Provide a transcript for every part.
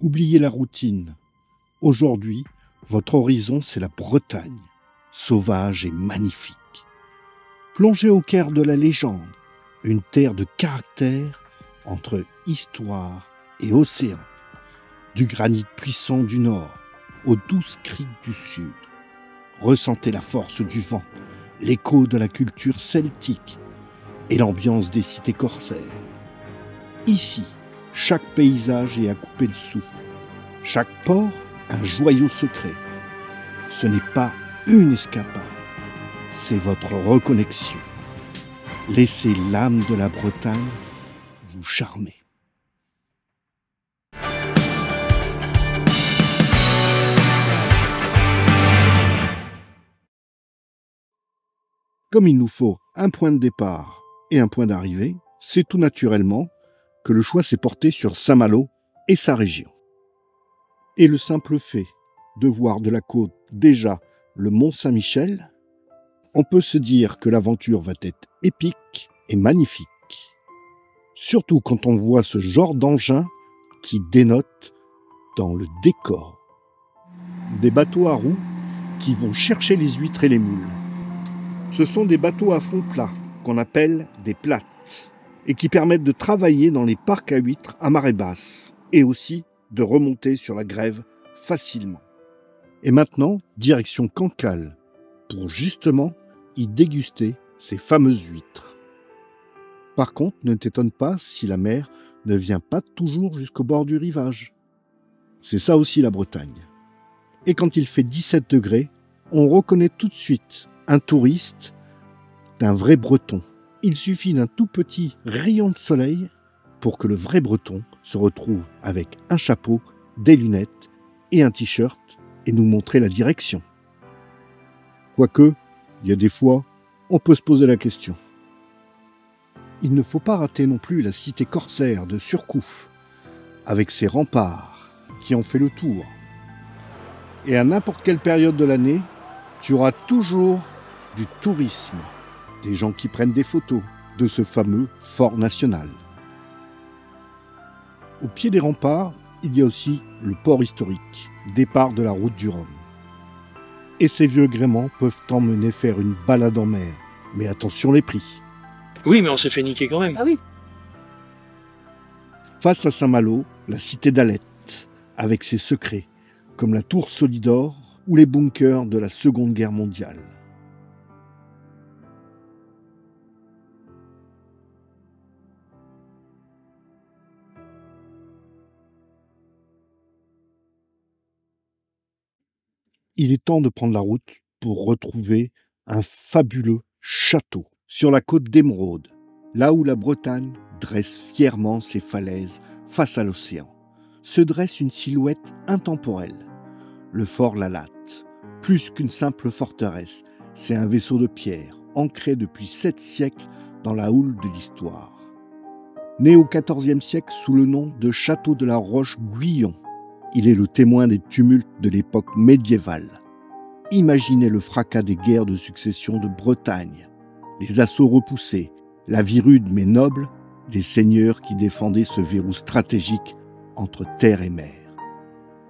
Oubliez la routine. Aujourd'hui, votre horizon, c'est la Bretagne, sauvage et magnifique. Plongez au cœur de la légende, une terre de caractère entre histoire et océan. Du granit puissant du nord aux douces criques du sud. Ressentez la force du vent, l'écho de la culture celtique et l'ambiance des cités corsaires. Ici, chaque paysage est à couper le souffle. Chaque port, un joyau secret. Ce n'est pas une escapade, c'est votre reconnexion. Laissez l'âme de la Bretagne vous charmer. Comme il nous faut un point de départ et un point d'arrivée, c'est tout naturellement que le choix s'est porté sur Saint-Malo et sa région. Et le simple fait de voir de la côte déjà le Mont Saint-Michel, on peut se dire que l'aventure va être épique et magnifique. Surtout quand on voit ce genre d'engin qui dénote dans le décor. Des bateaux à roues qui vont chercher les huîtres et les moules. Ce sont des bateaux à fond plat, qu'on appelle des plattes, et qui permettent de travailler dans les parcs à huîtres à marée basse, et aussi de remonter sur la grève facilement. Et maintenant, direction Cancale, pour justement y déguster ces fameuses huîtres. Par contre, ne t'étonne pas si la mer ne vient pas toujours jusqu'au bord du rivage. C'est ça aussi la Bretagne. Et quand il fait 17 degrés, on reconnaît tout de suite un touriste d'un vrai breton. Il suffit d'un tout petit rayon de soleil pour que le vrai breton se retrouve avec un chapeau, des lunettes et un t-shirt et nous montrer la direction. Quoique, il y a des fois, on peut se poser la question. Il ne faut pas rater non plus la cité corsaire de Surcouf, avec ses remparts qui ont fait le tour. Et à n'importe quelle période de l'année, tu auras toujours du tourisme, des gens qui prennent des photos de ce fameux fort national. Au pied des remparts, il y a aussi le port historique, départ de la route du Rhum. Et ces vieux gréements peuvent t'emmener faire une balade en mer, mais attention les prix. Oui, mais on s'est fait niquer quand même. Ah oui. Face à Saint-Malo, la cité d'Alette, avec ses secrets, comme la tour Solidor ou les bunkers de la Seconde Guerre mondiale. Il est temps de prendre la route pour retrouver un fabuleux château sur la côte d'Émeraude, là où la Bretagne dresse fièrement ses falaises face à l'océan. Se dresse une silhouette intemporelle. Le fort Lalatte, plus qu'une simple forteresse, c'est un vaisseau de pierre ancré depuis 7 siècles dans la houle de l'histoire. Né au XIVe siècle sous le nom de château de la Roche-Guyon, il est le témoin des tumultes de l'époque médiévale. Imaginez le fracas des guerres de succession de Bretagne, les assauts repoussés, la vie rude mais noble des seigneurs qui défendaient ce verrou stratégique entre terre et mer.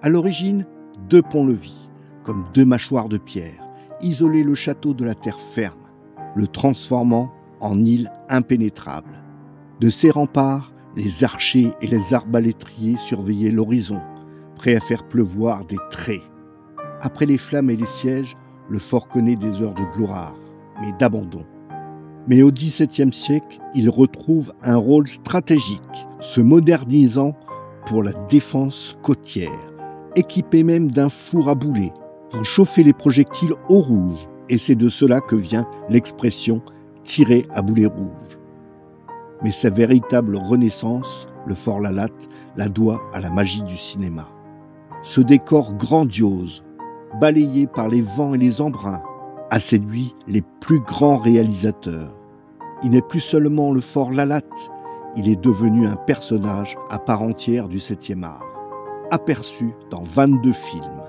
À l'origine, 2 ponts-levis, comme 2 mâchoires de pierre, isolaient le château de la terre ferme, le transformant en île impénétrable. De ces remparts, les archers et les arbalétriers surveillaient l'horizon, prêts à faire pleuvoir des traits. Après les flammes et les sièges, le fort connaît des heures de gloire, mais d'abandon. Mais au XVIIe siècle, il retrouve un rôle stratégique, se modernisant pour la défense côtière, équipé même d'un four à boulets pour chauffer les projectiles au rouge. Et c'est de cela que vient l'expression « tirer à boulet rouge ». Mais sa véritable renaissance, le fort Lalatte, la doit à la magie du cinéma. Ce décor grandiose, balayé par les vents et les embruns, a séduit les plus grands réalisateurs. Il n'est plus seulement le fort Lalatte, il est devenu un personnage à part entière du 7e art, aperçu dans 22 films.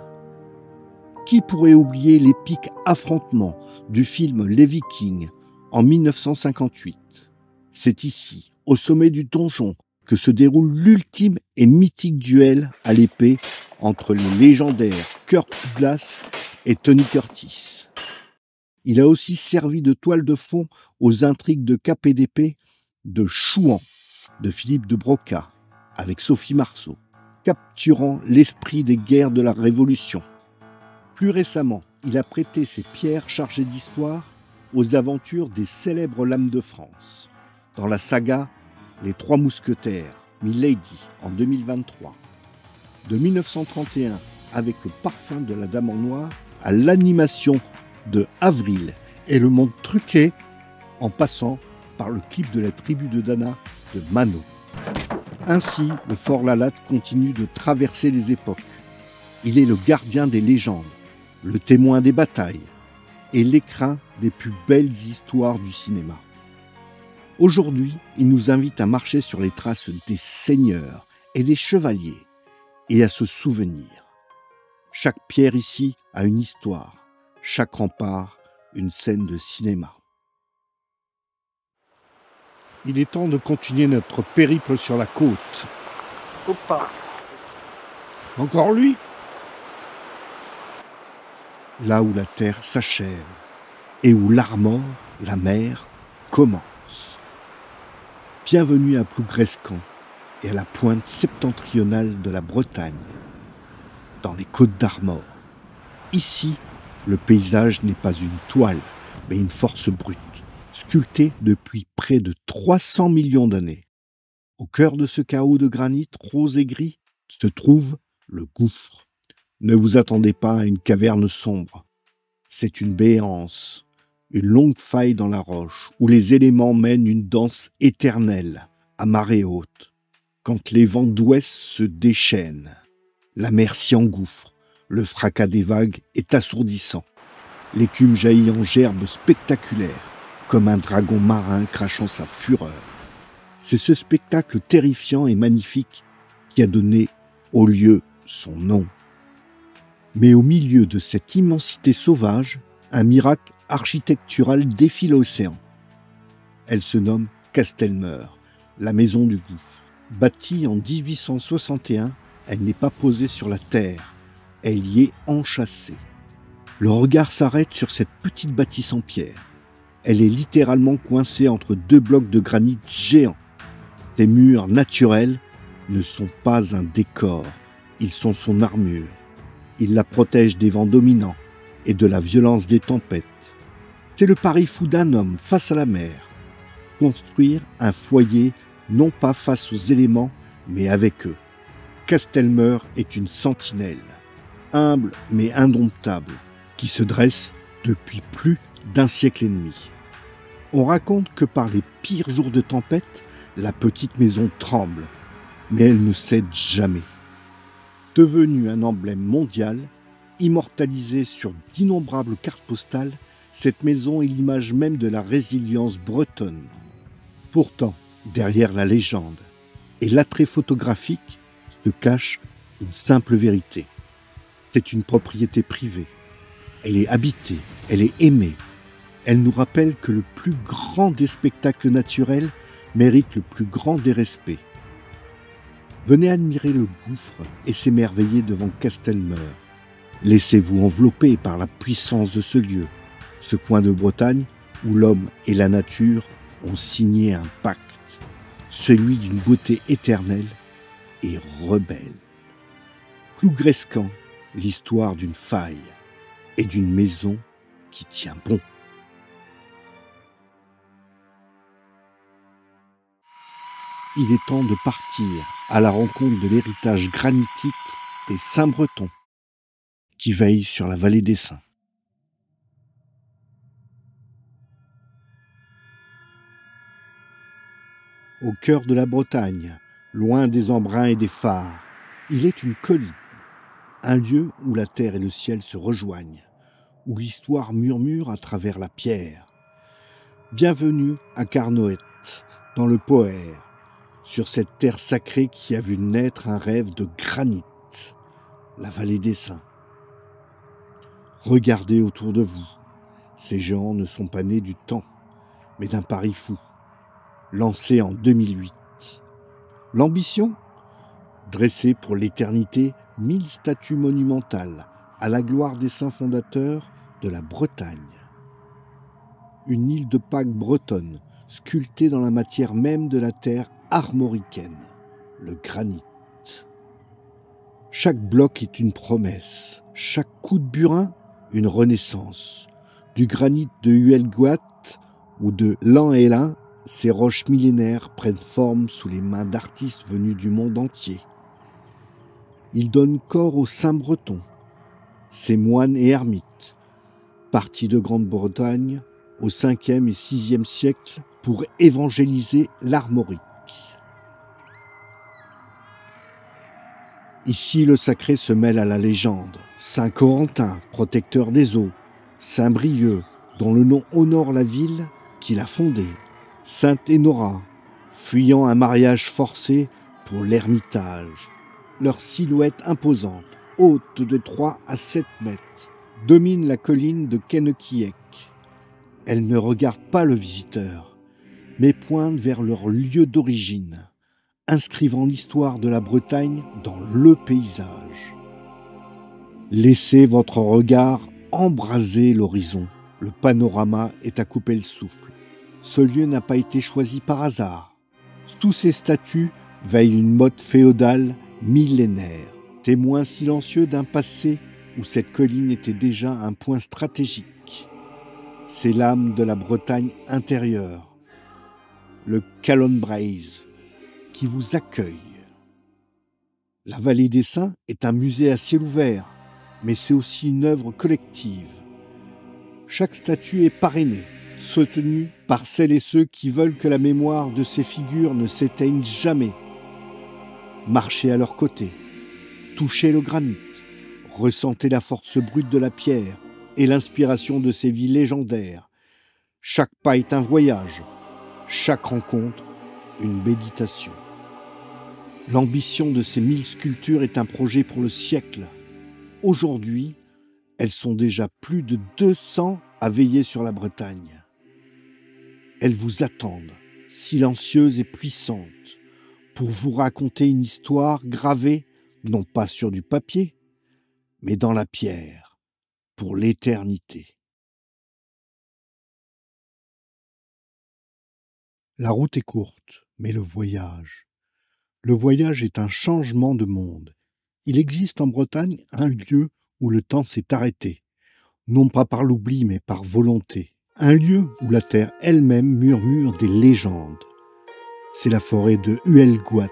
Qui pourrait oublier l'épique affrontement du film Les Vikings en 1958 ? C'est ici, au sommet du donjon, que se déroule l'ultime et mythique duel à l'épée entre le légendaire Kirk Douglas et Tony Curtis. Il a aussi servi de toile de fond aux intrigues de Cap et d'épée de Chouan, de Philippe de Broca, avec Sophie Marceau, capturant l'esprit des guerres de la Révolution. Plus récemment, il a prêté ses pierres chargées d'histoire aux aventures des célèbres lames de France, dans la saga Les Trois Mousquetaires, Milady, en 2023. De 1931, avec le parfum de la Dame en Noir, à l'animation de Avril et le monde truqué, en passant par le clip de la tribu de Dana de Mano. Ainsi, le Fort Lalatte continue de traverser les époques. Il est le gardien des légendes, le témoin des batailles et l'écrin des plus belles histoires du cinéma. Aujourd'hui, il nous invite à marcher sur les traces des seigneurs et des chevaliers et à se souvenir. Chaque pierre ici a une histoire, chaque rempart une scène de cinéma. Il est temps de continuer notre périple sur la côte. Opa. Encore lui ? Là où la terre s'achève et où l'Armor, la mer, commence. Bienvenue à Plougrescant et à la pointe septentrionale de la Bretagne, dans les Côtes d'Armor. Ici, le paysage n'est pas une toile, mais une force brute, sculptée depuis près de 300 millions d'années. Au cœur de ce chaos de granit rose et gris se trouve le gouffre. Ne vous attendez pas à une caverne sombre. C'est une béance, une longue faille dans la roche où les éléments mènent une danse éternelle à marée haute. Quand les vents d'ouest se déchaînent, la mer s'y engouffre. Le fracas des vagues est assourdissant. L'écume jaillit en gerbes spectaculaires, comme un dragon marin crachant sa fureur. C'est ce spectacle terrifiant et magnifique qui a donné au lieu son nom. Mais au milieu de cette immensité sauvage, un miracle architectural défie l'océan. Elle se nomme Castelmeur, la maison du gouffre. Bâtie en 1861, elle n'est pas posée sur la terre. Elle y est enchâssée. Le regard s'arrête sur cette petite bâtisse en pierre. Elle est littéralement coincée entre deux blocs de granit géants. Ces murs naturels ne sont pas un décor, ils sont son armure. Ils la protègent des vents dominants et de la violence des tempêtes. C'est le pari fou d'un homme face à la mer. Construire un foyer non pas face aux éléments, mais avec eux. Castelmeur est une sentinelle, humble mais indomptable, qui se dresse depuis plus d'un siècle et demi. On raconte que par les pires jours de tempête, la petite maison tremble, mais elle ne cède jamais. Devenue un emblème mondial, immortalisée sur d'innombrables cartes postales, cette maison est l'image même de la résilience bretonne. Pourtant, derrière la légende et l'attrait photographique se cache une simple vérité. C'est une propriété privée. Elle est habitée, elle est aimée. Elle nous rappelle que le plus grand des spectacles naturels mérite le plus grand des respects. Venez admirer le gouffre et s'émerveiller devant Castelmeur. Laissez-vous envelopper par la puissance de ce lieu, ce coin de Bretagne où l'homme et la nature ont signé un pacte, celui d'une beauté éternelle et rebelle. Plougrescant, l'histoire d'une faille et d'une maison qui tient bon. Il est temps de partir à la rencontre de l'héritage granitique des Saint-Bretons qui veillent sur la vallée des Saints. Au cœur de la Bretagne, loin des embruns et des phares, il est une colline, un lieu où la terre et le ciel se rejoignent, où l'histoire murmure à travers la pierre. Bienvenue à Carnoët, dans le Poher, sur cette terre sacrée qui a vu naître un rêve de granit, la vallée des Saints. Regardez autour de vous, ces géants ne sont pas nés du temps, mais d'un pari fou, lancé en 2008. L'ambition ? Dresser pour l'éternité 1000 statues monumentales à la gloire des saints fondateurs de la Bretagne. Une île de Pâques bretonne, sculptée dans la matière même de la terre armoricaine, le granit. Chaque bloc est une promesse, chaque coup de burin, une renaissance. Du granit de Huelgoat ou de Lan-Hélin, ces roches millénaires prennent forme sous les mains d'artistes venus du monde entier. Ils donnent corps aux saints bretons, ces moines et ermites, partis de Grande-Bretagne au 5e et 6e siècle pour évangéliser l'armorique. Ici, le sacré se mêle à la légende. Saint Corentin, protecteur des eaux. Saint Brieuc, dont le nom honore la ville qu'il a fondée. Sainte Énora, fuyant un mariage forcé pour l'ermitage. Leur silhouette imposante, haute de 3 à 7 mètres, domine la colline de Kennequiec. Elles ne regardent pas le visiteur, mais pointent vers leur lieu d'origine, inscrivant l'histoire de la Bretagne dans le paysage. Laissez votre regard embraser l'horizon. Le panorama est à couper le souffle. Ce lieu n'a pas été choisi par hasard. Sous ces statues veille une motte féodale millénaire, témoin silencieux d'un passé où cette colline était déjà un point stratégique. C'est l'âme de la Bretagne intérieure, le Calonne Braise, qui vous accueille. La Vallée des Saints est un musée à ciel ouvert, mais c'est aussi une œuvre collective. Chaque statue est parrainée, soutenue par celles et ceux qui veulent que la mémoire de ces figures ne s'éteigne jamais. Marchez à leur côté, touchez le granit, ressentez la force brute de la pierre et l'inspiration de ces vies légendaires. Chaque pas est un voyage, chaque rencontre une méditation. L'ambition de ces 1000 sculptures est un projet pour le siècle. Aujourd'hui, elles sont déjà plus de 200 à veiller sur la Bretagne. Elles vous attendent, silencieuses et puissantes, pour vous raconter une histoire gravée, non pas sur du papier, mais dans la pierre, pour l'éternité. La route est courte, mais le voyage est un changement de monde. Il existe en Bretagne un lieu où le temps s'est arrêté, non pas par l'oubli, mais par volonté. Un lieu où la terre elle-même murmure des légendes. C'est la forêt de Huelgoat.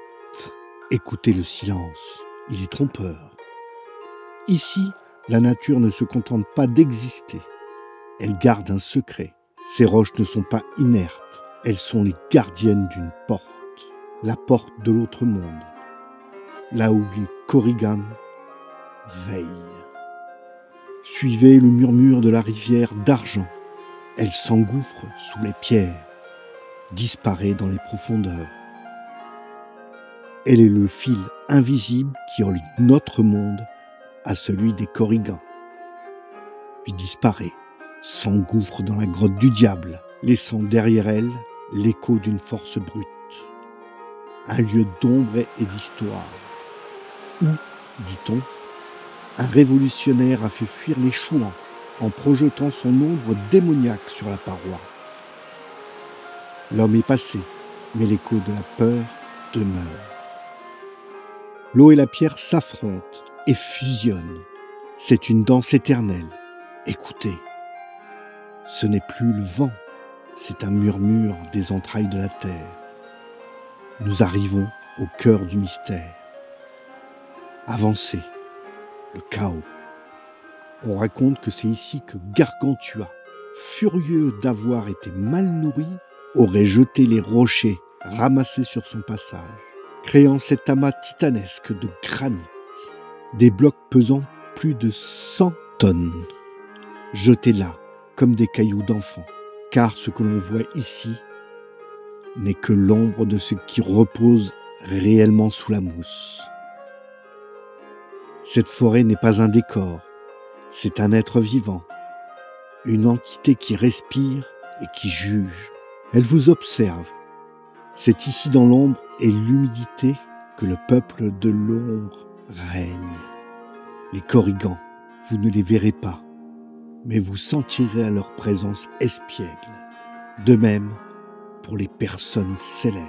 Écoutez le silence, il est trompeur. Ici, la nature ne se contente pas d'exister. Elle garde un secret. Ces roches ne sont pas inertes. Elles sont les gardiennes d'une porte. La porte de l'autre monde. Là où les Corrigans veillent. Suivez le murmure de la rivière d'argent. Elle s'engouffre sous les pierres, disparaît dans les profondeurs. Elle est le fil invisible qui relie notre monde à celui des Corrigans. Puis disparaît, s'engouffre dans la grotte du diable, laissant derrière elle l'écho d'une force brute. Un lieu d'ombre et d'histoire, où, dit-on, un révolutionnaire a fait fuir les chouans en projetant son ombre démoniaque sur la paroi. L'homme est passé, mais l'écho de la peur demeure. L'eau et la pierre s'affrontent et fusionnent. C'est une danse éternelle. Écoutez, ce n'est plus le vent, c'est un murmure des entrailles de la terre. Nous arrivons au cœur du mystère. Avancez, le chaos. On raconte que c'est ici que Gargantua, furieux d'avoir été mal nourri, aurait jeté les rochers ramassés sur son passage, créant cet amas titanesque de granit, des blocs pesant plus de 100 tonnes, jetés là comme des cailloux d'enfants, car ce que l'on voit ici n'est que l'ombre de ce qui repose réellement sous la mousse. Cette forêt n'est pas un décor, c'est un être vivant, une entité qui respire et qui juge. Elle vous observe. C'est ici dans l'ombre et l'humidité que le peuple de l'ombre règne. Les Korrigans, vous ne les verrez pas, mais vous sentirez à leur présence espiègle. De même pour les personnes célèbres.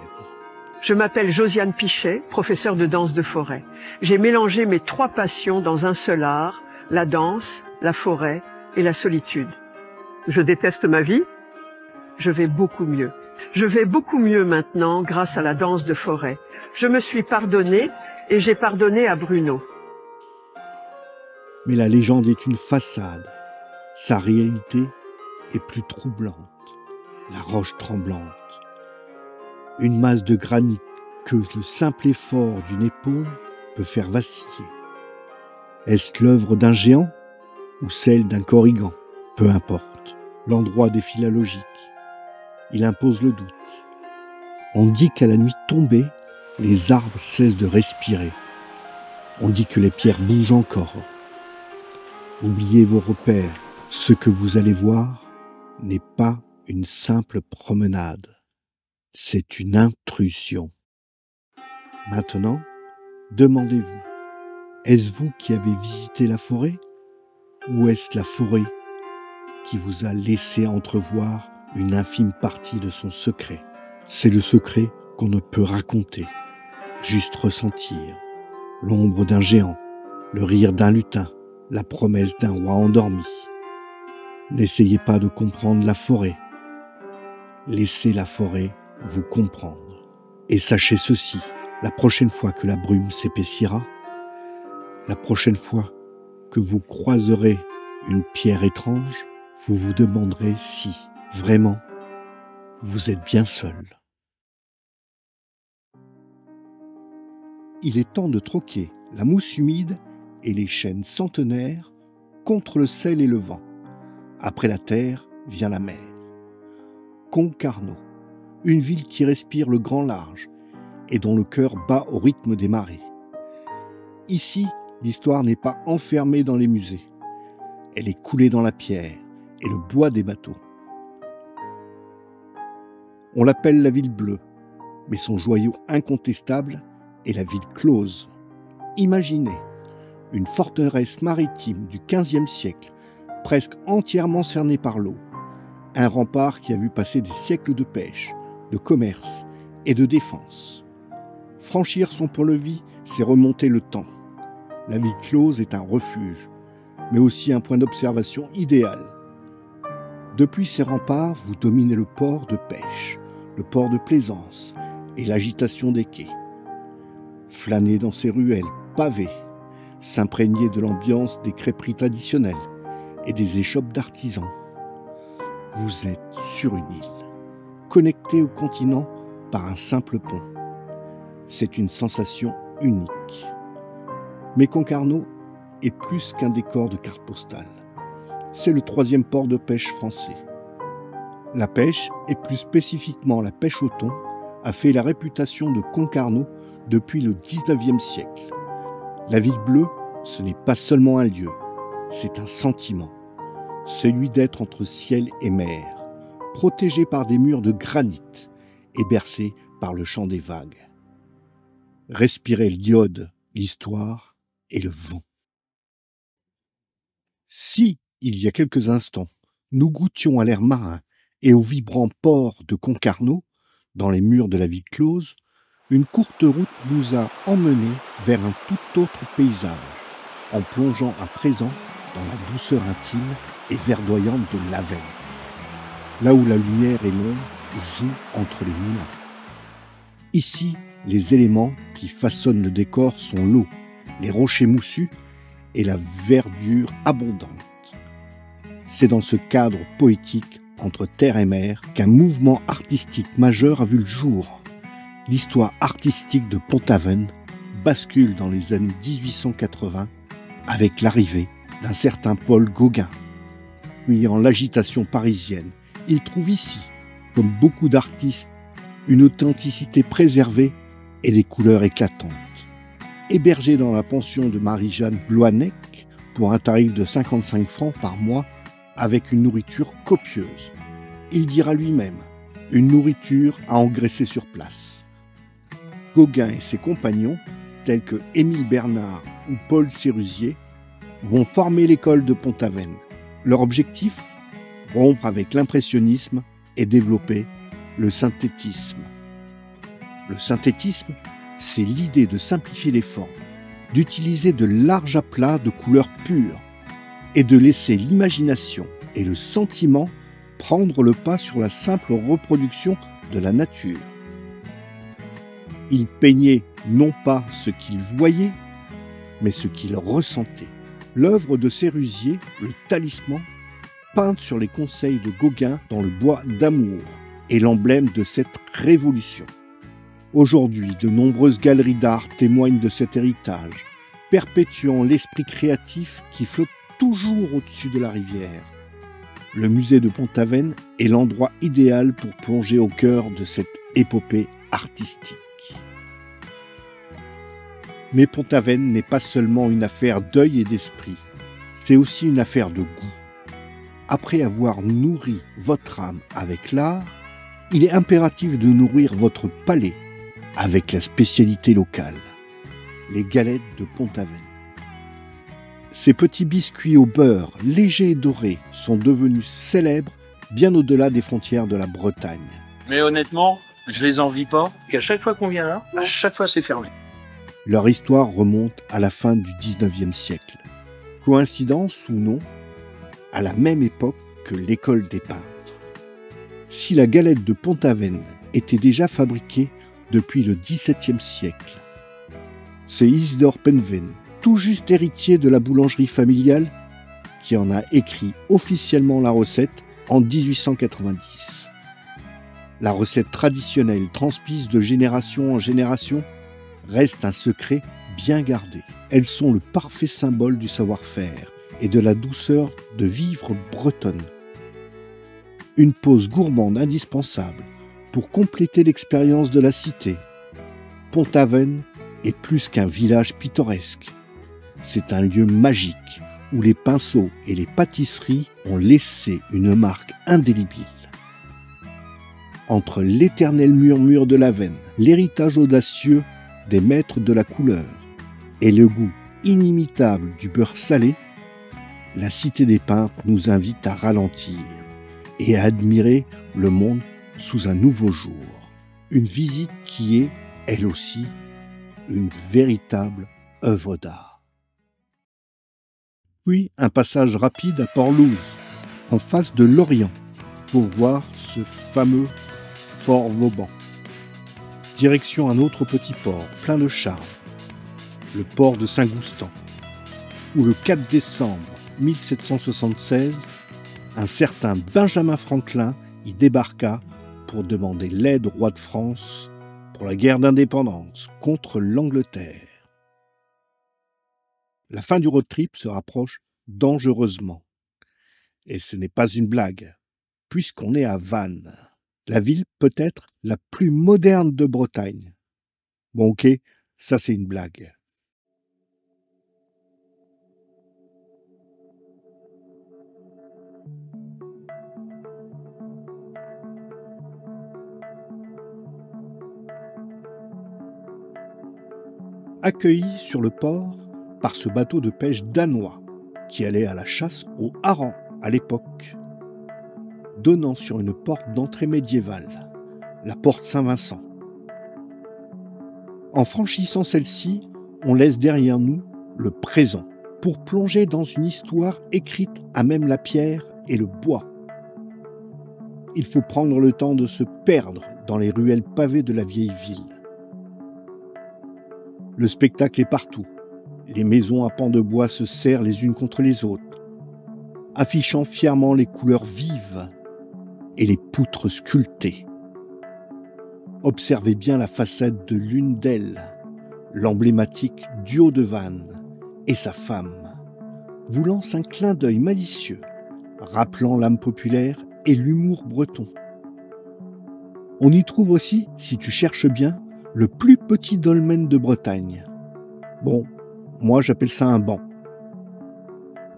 Je m'appelle Josiane Pichet, professeure de danse de forêt. J'ai mélangé mes 3 passions dans un seul art, la danse, la forêt et la solitude. Je déteste ma vie, je vais beaucoup mieux. Je vais beaucoup mieux maintenant grâce à la danse de forêt. Je me suis pardonnée et j'ai pardonné à Bruno. Mais la légende est une façade. Sa réalité est plus troublante. La roche tremblante. Une masse de granit que le simple effort d'une épaule peut faire vaciller. Est-ce l'œuvre d'un géant ou celle d'un Korrigan? Peu importe. L'endroit défie la logique. Il impose le doute. On dit qu'à la nuit tombée, les arbres cessent de respirer. On dit que les pierres bougent encore. Oubliez vos repères. Ce que vous allez voir n'est pas une simple promenade. C'est une intrusion. Maintenant, demandez-vous, est-ce vous qui avez visité la forêt ou est-ce la forêt qui vous a laissé entrevoir une infime partie de son secret? C'est le secret qu'on ne peut raconter, juste ressentir. L'ombre d'un géant, le rire d'un lutin, la promesse d'un roi endormi. N'essayez pas de comprendre la forêt. Laissez la forêt vous comprendre. Et sachez ceci, la prochaine fois que la brume s'épaissira, la prochaine fois que vous croiserez une pierre étrange, vous vous demanderez si, vraiment, vous êtes bien seul. Il est temps de troquer la mousse humide et les chênes centenaires contre le sel et le vent. Après la terre vient la mer. Concarneau, une ville qui respire le grand large et dont le cœur bat au rythme des marées. Ici, l'histoire n'est pas enfermée dans les musées. Elle est coulée dans la pierre et le bois des bateaux. On l'appelle la ville bleue, mais son joyau incontestable est la ville close. Imaginez une forteresse maritime du XVe siècle, presque entièrement cernée par l'eau. Un rempart qui a vu passer des siècles de pêche, de commerce et de défense. Franchir son pont-levis, c'est remonter le temps. La ville close est un refuge, mais aussi un point d'observation idéal. Depuis ces remparts, vous dominez le port de pêche, le port de plaisance et l'agitation des quais. Flânez dans ces ruelles pavées, s'imprégner de l'ambiance des crêperies traditionnelles et des échoppes d'artisans. Vous êtes sur une île, connecté au continent par un simple pont. C'est une sensation unique. Mais Concarneau est plus qu'un décor de carte postale. C'est le 3e port de pêche français. La pêche, et plus spécifiquement la pêche au thon, a fait la réputation de Concarneau depuis le 19e siècle. La ville bleue, ce n'est pas seulement un lieu, c'est un sentiment. Celui d'être entre ciel et mer, protégé par des murs de granit et bercé par le chant des vagues. Respirez l'iode, l'histoire et le vent. Si, il y a quelques instants, nous goûtions à l'air marin et au vibrant port de Concarneau, dans les murs de la ville close, une courte route nous a emmenés vers un tout autre paysage, en plongeant à présent dans la douceur intime et verdoyante de l'Avenne, là où la lumière et l'ombre jouent entre les moulins. Ici, les éléments qui façonnent le décor sont l'eau, les rochers moussus et la verdure abondante. C'est dans ce cadre poétique entre terre et mer qu'un mouvement artistique majeur a vu le jour. L'histoire artistique de Pont-Aven bascule dans les années 1880 avec l'arrivée d'un certain Paul Gauguin. Fuyant l'agitation parisienne, il trouve ici, comme beaucoup d'artistes, une authenticité préservée et des couleurs éclatantes. Hébergé dans la pension de Marie-Jeanne Bloanec pour un tarif de 55 francs par mois avec une nourriture copieuse. Il dira lui-même, une nourriture à engraisser sur place. Gauguin et ses compagnons, tels que Émile Bernard ou Paul Sérusier, vont former l'école de Pont-Aven. Leur objectif ? Rompre avec l'impressionnisme et développer le synthétisme. Le synthétisme, c'est l'idée de simplifier les formes, d'utiliser de larges aplats de couleurs pures et de laisser l'imagination et le sentiment prendre le pas sur la simple reproduction de la nature. Il peignait non pas ce qu'il voyait, mais ce qu'il ressentait. L'œuvre de Sérusier, le Talisman, peinte sur les conseils de Gauguin dans le bois d'amour, est l'emblème de cette révolution. Aujourd'hui, de nombreuses galeries d'art témoignent de cet héritage, perpétuant l'esprit créatif qui flotte toujours au-dessus de la rivière. Le musée de Pont-Aven est l'endroit idéal pour plonger au cœur de cette épopée artistique. Mais Pont-Aven n'est pas seulement une affaire d'œil et d'esprit, c'est aussi une affaire de goût. Après avoir nourri votre âme avec l'art, il est impératif de nourrir votre palais avec la spécialité locale, les galettes de Pont-Aven. Ces petits biscuits au beurre, légers et dorés, sont devenus célèbres bien au-delà des frontières de la Bretagne. Mais honnêtement, je les envie pas. À chaque fois qu'on vient là, à chaque fois c'est fermé. Leur histoire remonte à la fin du 19e siècle. Coïncidence ou non, à la même époque que l'école des peintres. Si la galette de Pont-Aven était déjà fabriquée depuis le XVIIe siècle, c'est Isidore Penven, tout juste héritier de la boulangerie familiale, qui en a écrit officiellement la recette en 1890. La recette traditionnelle transmise de génération en génération reste un secret bien gardé. Elles sont le parfait symbole du savoir-faire et de la douceur de vivre bretonne. Une pause gourmande indispensable pour compléter l'expérience de la cité. Pont-Aven est plus qu'un village pittoresque. C'est un lieu magique où les pinceaux et les pâtisseries ont laissé une marque indélébile. Entre l'éternel murmure de l'Aven, l'héritage audacieux des maîtres de la couleur et le goût inimitable du beurre salé, la cité des peintres nous invite à ralentir et à admirer le monde sous un nouveau jour. Une visite qui est, elle aussi, une véritable œuvre d'art. Puis un passage rapide à Port-Louis, en face de Lorient, pour voir ce fameux Fort Vauban. Direction un autre petit port, plein de charme, le port de Saint-Goustan, où le 4 décembre 1776, un certain Benjamin Franklin y débarqua pour demander l'aide au roi de France pour la guerre d'indépendance contre l'Angleterre. La fin du road trip se rapproche dangereusement. Et ce n'est pas une blague, puisqu'on est à Vannes, la ville peut-être la plus moderne de Bretagne. Bon ok, ça c'est une blague. Accueilli sur le port par ce bateau de pêche danois qui allait à la chasse au hareng à l'époque, donnant sur une porte d'entrée médiévale, la porte Saint-Vincent. En franchissant celle-ci, on laisse derrière nous le présent pour plonger dans une histoire écrite à même la pierre et le bois. Il faut prendre le temps de se perdre dans les ruelles pavées de la vieille ville. Le spectacle est partout. Les maisons à pans de bois se serrent les unes contre les autres, affichant fièrement les couleurs vives et les poutres sculptées. Observez bien la façade de l'une d'elles, l'emblématique duo de Vannes et sa femme, vous lance un clin d'œil malicieux, rappelant l'âme populaire et l'humour breton. On y trouve aussi, si tu cherches bien, le plus petit dolmen de Bretagne. Bon, moi j'appelle ça un banc.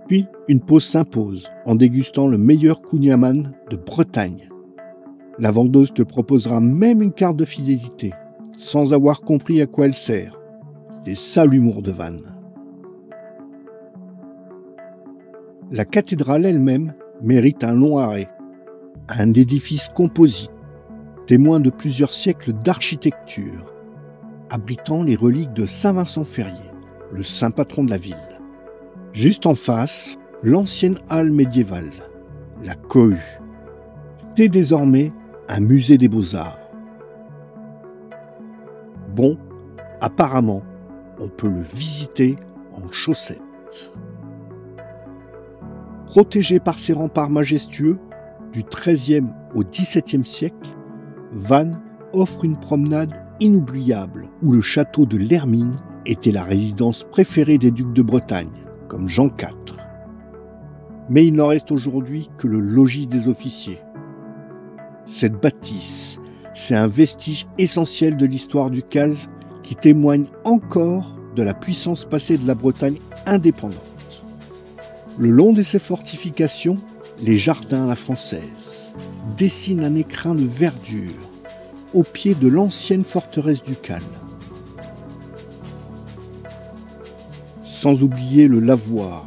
Puis, une pause s'impose en dégustant le meilleur kouign-amann de Bretagne. La vendeuse te proposera même une carte de fidélité. sans avoir compris à quoi elle sert. C'est ça l'humour de Vannes. La cathédrale elle-même mérite un long arrêt. Un édifice composite, témoin de plusieurs siècles d'architecture, abritant les reliques de Saint Vincent-Ferrier, le saint patron de la ville. Juste en face, l'ancienne halle médiévale, la cohue. C'est désormais un musée des beaux-arts. Bon, apparemment, on peut le visiter en chaussettes. Protégé par ses remparts majestueux, du XIIIe au XVIIe siècle, Vannes offre une promenade inoubliable où le château de l'Hermine était la résidence préférée des ducs de Bretagne, comme Jean IV. Mais il n'en reste aujourd'hui que le logis des officiers. Cette bâtisse, c'est un vestige essentiel de l'histoire ducale qui témoigne encore de la puissance passée de la Bretagne indépendante. Le long de ses fortifications, les jardins à la française dessinent un écrin de verdure au pied de l'ancienne forteresse ducale. Sans oublier le lavoir,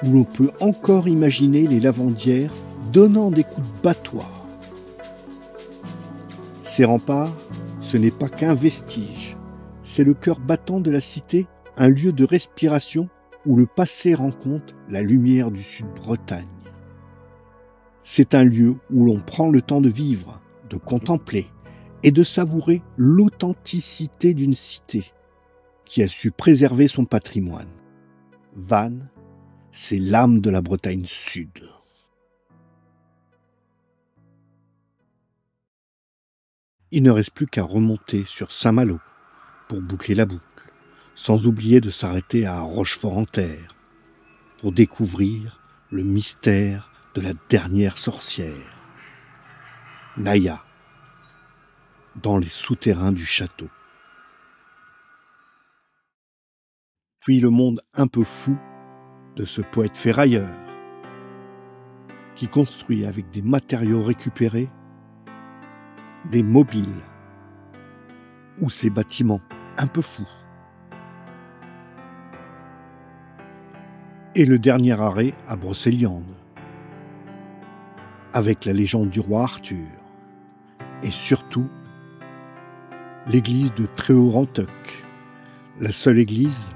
où l'on peut encore imaginer les lavandières donnant des coups de battoir. Ces remparts, ce n'est pas qu'un vestige, c'est le cœur battant de la cité, un lieu de respiration où le passé rencontre la lumière du Sud-Bretagne. C'est un lieu où l'on prend le temps de vivre, de contempler et de savourer l'authenticité d'une cité qui a su préserver son patrimoine. Vannes, c'est l'âme de la Bretagne Sud. Il ne reste plus qu'à remonter sur Saint-Malo pour boucler la boucle, sans oublier de s'arrêter à Rochefort-en-Terre pour découvrir le mystère de la dernière sorcière, Naya, dans les souterrains du château. Puis le monde un peu fou de ce poète ferrailleur qui construit avec des matériaux récupérés des mobiles ou ces bâtiments un peu fous. Et le dernier arrêt à Brocéliande, avec la légende du roi Arthur, et surtout l'église de Tréhaut-Rantoc, la seule église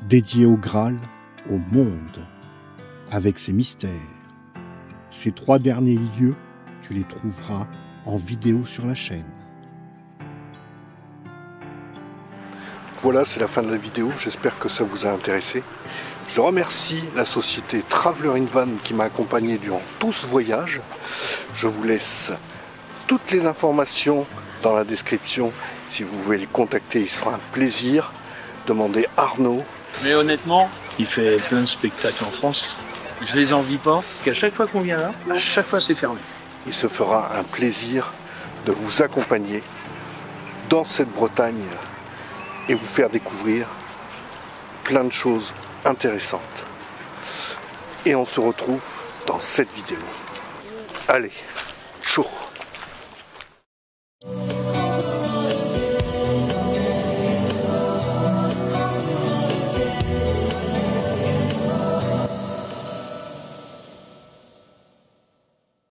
dédiée au Graal au monde, avec ses mystères. Ces 3 derniers lieux, tu les trouveras en vidéo sur la chaîne. Voilà, c'est la fin de la vidéo. J'espère que ça vous a intéressé. Je remercie la société Traveller in Van qui m'a accompagné durant tout ce voyage. Je vous laisse toutes les informations dans la description. Si vous voulez le contacter, il se fera un plaisir. Demandez Arnaud. Mais honnêtement, il fait plein de spectacles en France. Je les envie pas, qu'à chaque fois qu'on vient là, à chaque fois c'est fermé. Il se fera un plaisir de vous accompagner dans cette Bretagne et vous faire découvrir plein de choses intéressantes. Et on se retrouve dans cette vidéo. Allez, ciao!